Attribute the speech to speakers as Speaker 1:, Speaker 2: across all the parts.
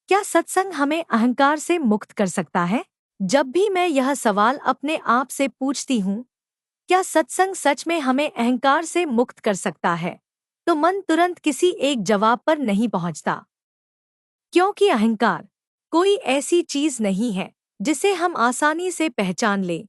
Speaker 1: क्या सत्संग हमें अहंकार से मुक्त कर सकता है? जब भी मैं यह सवाल अपने आप से पूछती हूँ, क्या सत्संग सच में हमें अहंकार से मुक्त कर सकता है, तो मन तुरंत किसी एक जवाब पर नहीं पहुँचता। क्योंकि अहंकार कोई ऐसी चीज नहीं है जिसे हम आसानी से पहचान लें।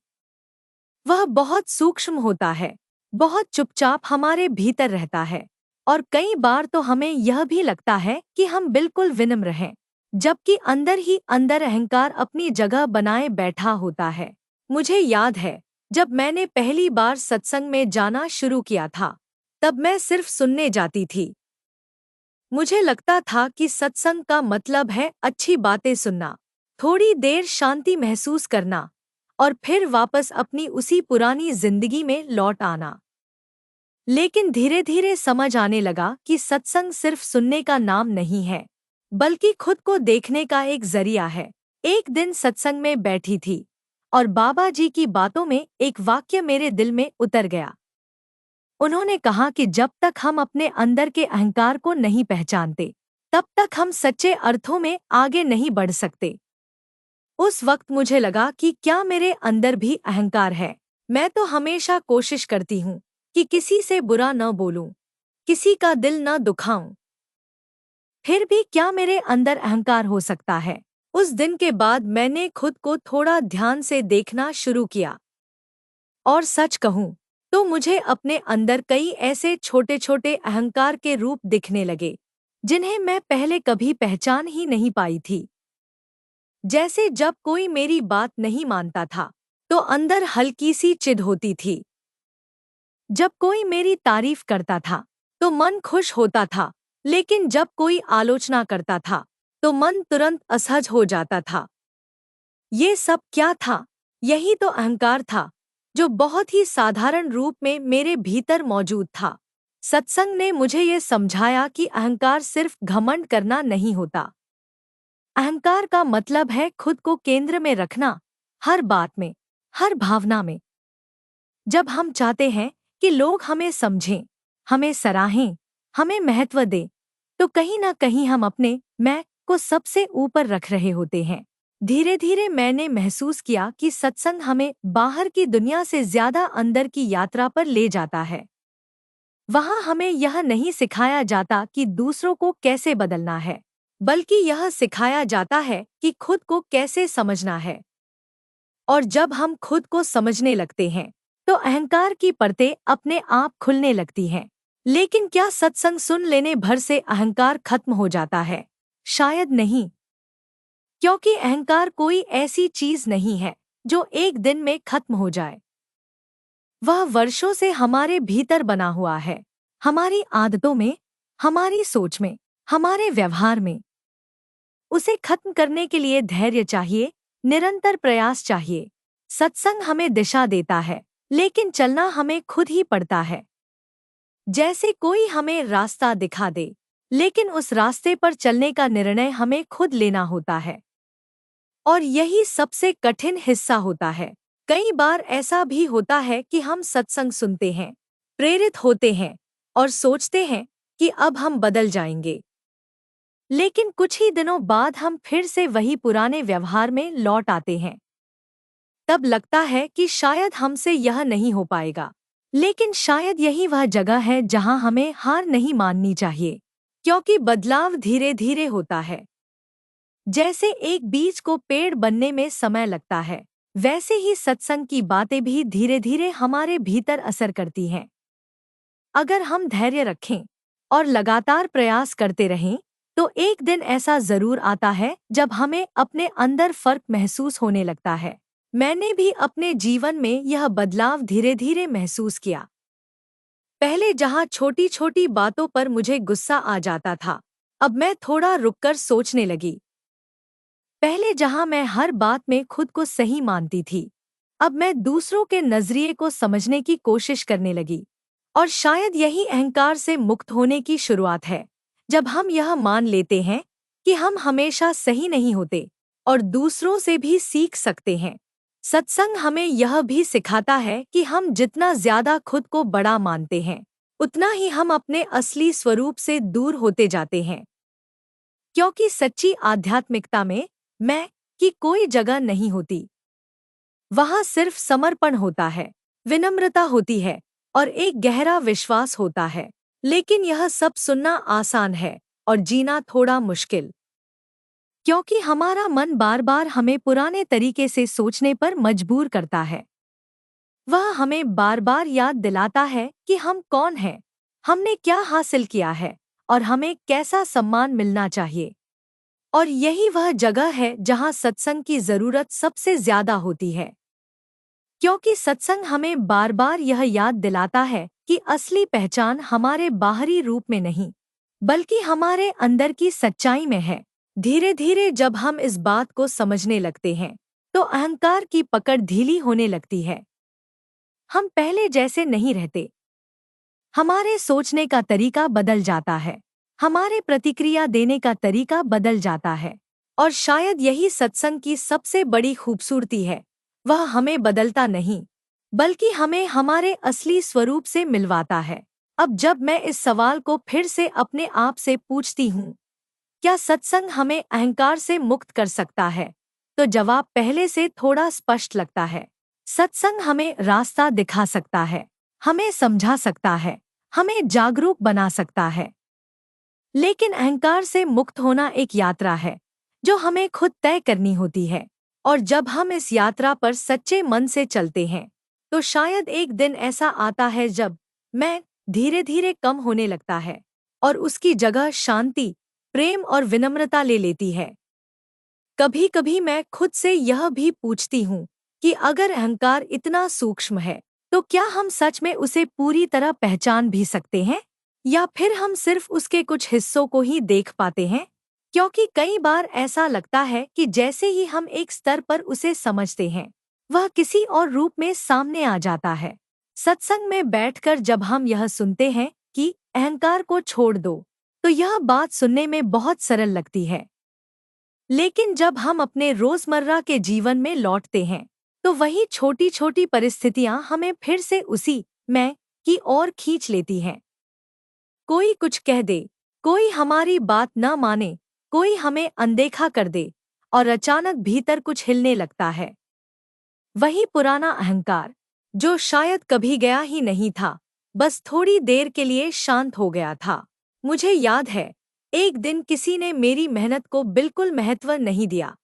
Speaker 1: वह बहुत सूक्ष्म होता है, बहुत चुपचाप हमारे भीतर रहता है, और कई बार तो हमें यह भी लगता है कि हम बिल्कुल विनम्र हैं, जबकि अंदर ही अंदर अहंकार अपनी जगह बनाए बैठा होता है। मुझे याद है, जब मैंने पहली बार सत्संग में जाना शुरू किया था, तब मैं सिर्फ सुनने जाती थी। मुझे लगता था कि सत्संग का मतलब है अच्छी बातें सुनना, थोड़ी देर शांति महसूस करना और फिर वापस अपनी उसी पुरानी जिंदगी में लौट आना। लेकिन धीरे धीरे समझ आने लगा कि सत्संग सिर्फ सुनने का नाम नहीं है, बल्कि खुद को देखने का एक जरिया है। एक दिन सत्संग में बैठी थी और बाबा जी की बातों में एक वाक्य मेरे दिल में उतर गया। उन्होंने कहा कि जब तक हम अपने अंदर के अहंकार को नहीं पहचानते, तब तक हम सच्चे अर्थों में आगे नहीं बढ़ सकते। उस वक्त मुझे लगा कि क्या मेरे अंदर भी अहंकार है। मैं तो हमेशा कोशिश करती हूँ कि किसी से बुरा न बोलूं, किसी का दिल न दुखाऊं। फिर भी क्या मेरे अंदर अहंकार हो सकता है? उस दिन के बाद मैंने खुद को थोड़ा ध्यान से देखना शुरू किया, और सच कहूं तो मुझे अपने अंदर कई ऐसे छोटे छोटे अहंकार के रूप दिखने लगे, जिन्हें मैं पहले कभी पहचान ही नहीं पाई थी। जैसे जब कोई मेरी बात नहीं मानता था, तो अंदर हल्की सी चिढ़ होती थी। जब कोई मेरी तारीफ करता था, तो मन खुश होता था, लेकिन जब कोई आलोचना करता था, तो मन तुरंत असहज हो जाता था। ये सब क्या था? यही तो अहंकार था, जो बहुत ही साधारण रूप में मेरे भीतर मौजूद था। सत्संग ने मुझे ये समझाया कि अहंकार सिर्फ घमंड करना नहीं होता। अहंकार का मतलब है खुद को केंद्र में रखना, हर बात में, हर भावना में। जब हम चाहते हैं कि लोग हमें समझें, हमें सराहें, हमें महत्व दें, तो कहीं ना कहीं हम अपने मैं को सबसे ऊपर रख रहे होते हैं। धीरे धीरे मैंने महसूस किया कि सत्संग हमें बाहर की दुनिया से ज्यादा अंदर की यात्रा पर ले जाता है। वहाँ हमें यह नहीं सिखाया जाता कि दूसरों को कैसे बदलना है, बल्कि यह सिखाया जाता है कि खुद को कैसे समझना है। और जब हम खुद को समझने लगते हैं, तो अहंकार की परतें अपने आप खुलने लगती हैं। लेकिन क्या सत्संग सुन लेने भर से अहंकार खत्म हो जाता है? शायद नहीं, क्योंकि अहंकार कोई ऐसी चीज नहीं है जो एक दिन में खत्म हो जाए। वह वर्षों से हमारे भीतर बना हुआ है, हमारी आदतों में, हमारी सोच में, हमारे व्यवहार में। उसे खत्म करने के लिए धैर्य चाहिए, निरंतर प्रयास चाहिए। सत्संग हमें दिशा देता है, लेकिन चलना हमें खुद ही पड़ता है। जैसे कोई हमें रास्ता दिखा दे, लेकिन उस रास्ते पर चलने का निर्णय हमें खुद लेना होता है। और यही सबसे कठिन हिस्सा होता है। कई बार ऐसा भी होता है कि हम सत्संग सुनते हैं, प्रेरित होते हैं और सोचते हैं कि अब हम बदल जाएंगे। लेकिन कुछ ही दिनों बाद हम फिर से वही पुराने व्यवहार में लौट आते हैं। तब लगता है कि शायद हमसे यह नहीं हो पाएगा। लेकिन शायद यही वह जगह है जहां हमें हार नहीं माननी चाहिए, क्योंकि बदलाव धीरे धीरे होता है। जैसे एक बीज को पेड़ बनने में समय लगता है, वैसे ही सत्संग की बातें भी धीरे धीरे हमारे भीतर असर करती हैं। अगर हम धैर्य रखें और लगातार प्रयास करते रहें, तो एक दिन ऐसा जरूर आता है जब हमें अपने अंदर फर्क महसूस होने लगता है। मैंने भी अपने जीवन में यह बदलाव धीरे धीरे महसूस किया। पहले जहाँ छोटी छोटी बातों पर मुझे गुस्सा आ जाता था, अब मैं थोड़ा रुककर सोचने लगी। पहले जहाँ मैं हर बात में खुद को सही मानती थी, अब मैं दूसरों के नजरिए को समझने की कोशिश करने लगी। और शायद यही अहंकार से मुक्त होने की शुरुआत है, जब हम यह मान लेते हैं कि हम हमेशा सही नहीं होते और दूसरों से भी सीख सकते हैं। सत्संग हमें यह भी सिखाता है कि हम जितना ज्यादा खुद को बड़ा मानते हैं, उतना ही हम अपने असली स्वरूप से दूर होते जाते हैं। क्योंकि सच्ची आध्यात्मिकता में मैं की कोई जगह नहीं होती। वहाँ सिर्फ समर्पण होता है, विनम्रता होती है और एक गहरा विश्वास होता है। लेकिन यह सब सुनना आसान है और जीना थोड़ा मुश्किल, क्योंकि हमारा मन बार बार हमें पुराने तरीके से सोचने पर मजबूर करता है। वह हमें बार बार याद दिलाता है कि हम कौन हैं, हमने क्या हासिल किया है और हमें कैसा सम्मान मिलना चाहिए। और यही वह जगह है जहाँ सत्संग की जरूरत सबसे ज्यादा होती है, क्योंकि सत्संग हमें बार बार यह याद दिलाता है कि असली पहचान हमारे बाहरी रूप में नहीं, बल्कि हमारे अंदर की सच्चाई में है। धीरे धीरे जब हम इस बात को समझने लगते हैं, तो अहंकार की पकड़ ढीली होने लगती है। हम पहले जैसे नहीं रहते, हमारे सोचने का तरीका बदल जाता है, हमारे प्रतिक्रिया देने का तरीका बदल जाता है। और शायद यही सत्संग की सबसे बड़ी खूबसूरती है, वह हमें बदलता नहीं, बल्कि हमें हमारे असली स्वरूप से मिलवाता है। अब जब मैं इस सवाल को फिर से अपने आप से पूछती हूँ, क्या सत्संग हमें अहंकार से मुक्त कर सकता है, तो जवाब पहले से थोड़ा स्पष्ट लगता है। सत्संग हमें रास्ता दिखा सकता है, हमें समझा सकता है, हमें जागरूक बना सकता है। लेकिन अहंकार से मुक्त होना एक यात्रा है जो हमें खुद तय करनी होती है। और जब हम इस यात्रा पर सच्चे मन से चलते हैं, तो शायद एक दिन ऐसा आता है जब मैं धीरे धीरे कम होने लगता है और उसकी जगह शांति, प्रेम और विनम्रता ले लेती है। कभी कभी मैं खुद से यह भी पूछती हूँ कि अगर अहंकार इतना सूक्ष्म है, तो क्या हम सच में उसे पूरी तरह पहचान भी सकते हैं, या फिर हम सिर्फ उसके कुछ हिस्सों को ही देख पाते हैं। क्योंकि कई बार ऐसा लगता है कि जैसे ही हम एक स्तर पर उसे समझते हैं, वह किसी और रूप में सामने आ जाता है। सत्संग में बैठकर जब हम यह सुनते हैं कि अहंकार को छोड़ दो, तो यह बात सुनने में बहुत सरल लगती है। लेकिन जब हम अपने रोजमर्रा के जीवन में लौटते हैं, तो वही छोटी छोटी परिस्थितियां हमें फिर से उसी मैं की ओर खींच लेती हैं। कोई कुछ कह दे, कोई हमारी बात न माने, कोई हमें अनदेखा कर दे, और अचानक भीतर कुछ हिलने लगता है। वही पुराना अहंकार, जो शायद कभी गया ही नहीं था, बस थोड़ी देर के लिए शांत हो गया था। मुझे याद है, एक दिन किसी ने मेरी मेहनत को बिल्कुल महत्व नहीं दिया।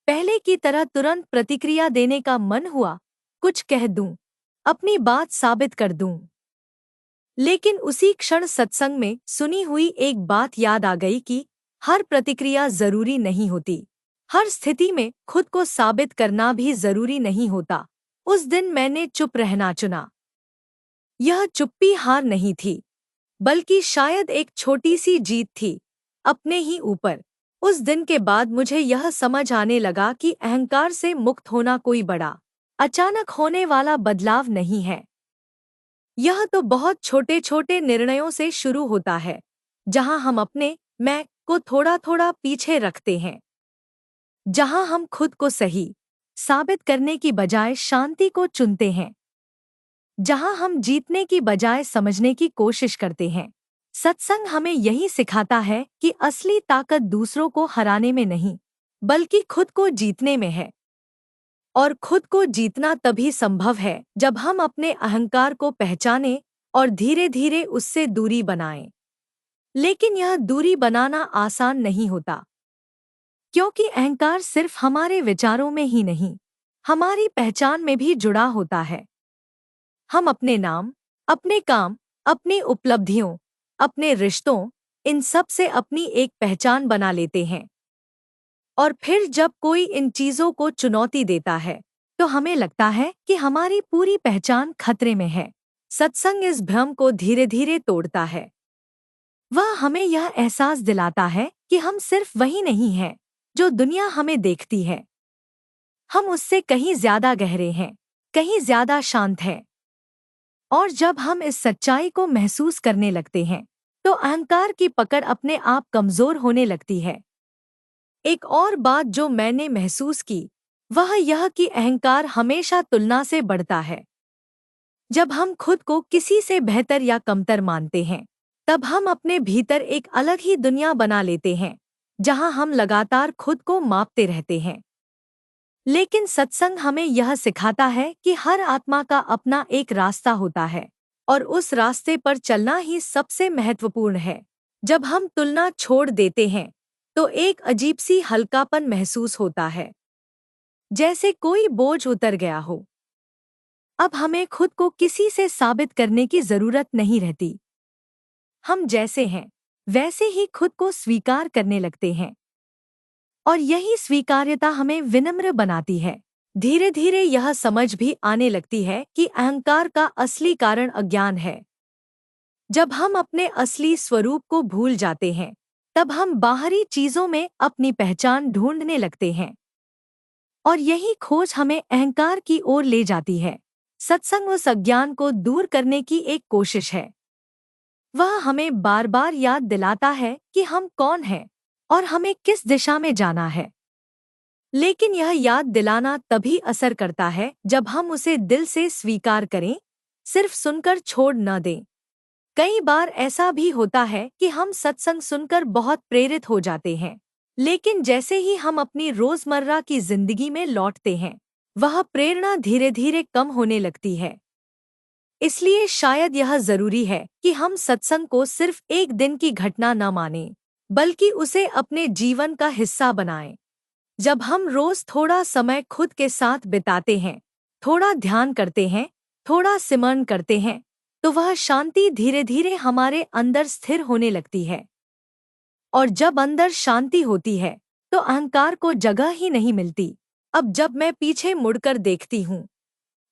Speaker 1: पहले की तरह तुरंत प्रतिक्रिया देने का मन हुआ, कुछ कह दूं, अपनी बात साबित कर दूं। लेकिन उसी क्षण सत्संग में सुनी हुई एक बात याद आ गई कि हर प्रतिक्रिया जरूरी नहीं होती, हर स्थिति में खुद को साबित करना भी जरूरी नहीं होता। उस दिन मैंने चुप रहना चुना। यह चुप्पी हार नहीं थी, बल्कि शायद एक छोटी सी जीत थी, अपने ही ऊपर। उस दिन के बाद मुझे यह समझ आने लगा कि अहंकार से मुक्त होना कोई बड़ा, अचानक होने वाला बदलाव नहीं है। यह तो बहुत छोटे छोटे निर्णयों से शुरू होता है, जहां हम अपने मैं को थोड़ा थोड़ा पीछे रखते हैं, जहां हम खुद को सही साबित करने की बजाय शांति को चुनते हैं, जहां हम जीतने की बजाय समझने की कोशिश करते हैं। सत्संग हमें यही सिखाता है कि असली ताकत दूसरों को हराने में नहीं, बल्कि खुद को जीतने में है। और खुद को जीतना तभी संभव है जब हम अपने अहंकार को पहचानें और धीरे धीरे उससे दूरी बनाएं। लेकिन यह दूरी बनाना आसान नहीं होता, क्योंकि अहंकार सिर्फ हमारे विचारों में ही नहीं, हमारी पहचान में भी जुड़ा होता है। हम अपने नाम, अपने काम, अपनी उपलब्धियों, अपने रिश्तों, इन सब से अपनी एक पहचान बना लेते हैं। और फिर जब कोई इन चीजों को चुनौती देता है, तो हमें लगता है कि हमारी पूरी पहचान खतरे में है। सत्संग इस भ्रम को धीरे धीरे तोड़ता है। वह हमें यह एहसास दिलाता है कि हम सिर्फ वही नहीं हैं जो दुनिया हमें देखती है। हम उससे कहीं ज्यादा गहरे हैं, कहीं ज्यादा शांत हैं। और जब हम इस सच्चाई को महसूस करने लगते हैं, तो अहंकार की पकड़ अपने आप कमजोर होने लगती है। एक और बात जो मैंने महसूस की, वह यह कि अहंकार हमेशा तुलना से बढ़ता है। जब हम खुद को किसी से बेहतर या कमतर मानते हैं, तब हम अपने भीतर एक अलग ही दुनिया बना लेते हैं, जहां हम लगातार खुद को मापते रहते हैं। लेकिन सत्संग हमें यह सिखाता है कि हर आत्मा का अपना एक रास्ता होता है और उस रास्ते पर चलना ही सबसे महत्वपूर्ण है। जब हम तुलना छोड़ देते हैं तो एक अजीब सी हल्कापन महसूस होता है, जैसे कोई बोझ उतर गया हो। अब हमें खुद को किसी से साबित करने की जरूरत नहीं रहती। हम जैसे हैं वैसे ही खुद को स्वीकार करने लगते हैं और यही स्वीकार्यता हमें विनम्र बनाती है। धीरे धीरे यह समझ भी आने लगती है कि अहंकार का असली कारण अज्ञान है। जब हम अपने असली स्वरूप को भूल जाते हैं तब हम बाहरी चीजों में अपनी पहचान ढूंढने लगते हैं और यही खोज हमें अहंकार की ओर ले जाती है। सत्संग उस अज्ञान को दूर करने की एक कोशिश है। वह हमें बार बार याद दिलाता है कि हम कौन हैं और हमें किस दिशा में जाना है। लेकिन यह याद दिलाना तभी असर करता है जब हम उसे दिल से स्वीकार करें, सिर्फ सुनकर छोड़ न दें। कई बार ऐसा भी होता है कि हम सत्संग सुनकर बहुत प्रेरित हो जाते हैं, लेकिन जैसे ही हम अपनी रोजमर्रा की जिंदगी में लौटते हैं, वह प्रेरणा धीरे धीरे कम होने लगती है। इसलिए शायद यह जरूरी है कि हम सत्संग को सिर्फ एक दिन की घटना न मानें, बल्कि उसे अपने जीवन का हिस्सा बनाएं। जब हम रोज थोड़ा समय खुद के साथ बिताते हैं, थोड़ा ध्यान करते हैं, थोड़ा सिमरन करते हैं, तो वह शांति धीरे धीरे हमारे अंदर स्थिर होने लगती है। और जब अंदर शांति होती है तो अहंकार को जगह ही नहीं मिलती। अब जब मैं पीछे मुड़कर देखती हूँ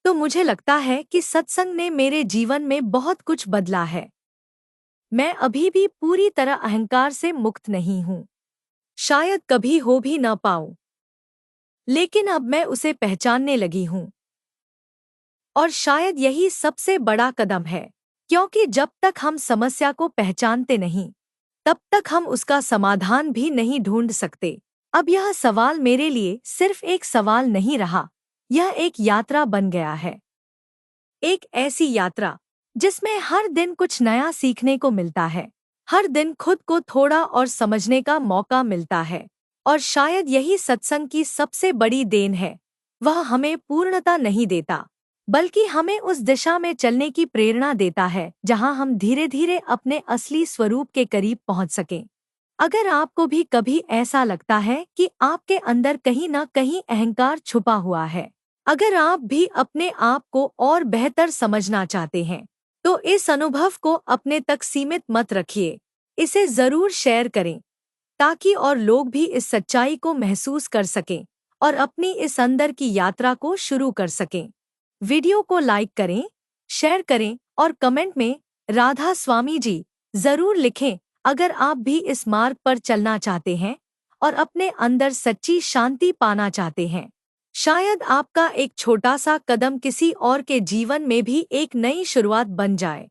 Speaker 1: तो मुझे लगता है कि सत्संग ने मेरे जीवन में बहुत कुछ बदला है। मैं अभी भी पूरी तरह अहंकार से मुक्त नहीं हूँ, शायद कभी हो भी न पाऊँ, लेकिन अब मैं उसे पहचानने लगी हूँ। और शायद यही सबसे बड़ा कदम है, क्योंकि जब तक हम समस्या को पहचानते नहीं, तब तक हम उसका समाधान भी नहीं ढूंढ सकते। अब यह सवाल मेरे लिए सिर्फ एक सवाल नहीं रहा, यह एक यात्रा बन गया है। एक ऐसी यात्रा जिसमें हर दिन कुछ नया सीखने को मिलता है, हर दिन खुद को थोड़ा और समझने का मौका मिलता है। और शायद यही सत्संग की सबसे बड़ी देन है। वह हमें पूर्णता नहीं देता, बल्कि हमें उस दिशा में चलने की प्रेरणा देता है जहां हम धीरे धीरे अपने असली स्वरूप के करीब पहुंच सकें। अगर आपको भी कभी ऐसा लगता है कि आपके अंदर कहीं न कहीं अहंकार छुपा हुआ है, अगर आप भी अपने आप को और बेहतर समझना चाहते हैं, तो इस अनुभव को अपने तक सीमित मत रखिए। इसे जरूर शेयर करें ताकि और लोग भी इस सच्चाई को महसूस कर सकें और अपनी इस अंदर की यात्रा को शुरू कर सकें। वीडियो को लाइक करें, शेयर करें और कमेंट में राधा स्वामी जी जरूर लिखें अगर आप भी इस मार्ग पर चलना चाहते हैं और अपने अंदर सच्ची शांति पाना चाहते हैं। शायद आपका एक छोटा सा कदम किसी और के जीवन में भी एक नई शुरुआत बन जाए।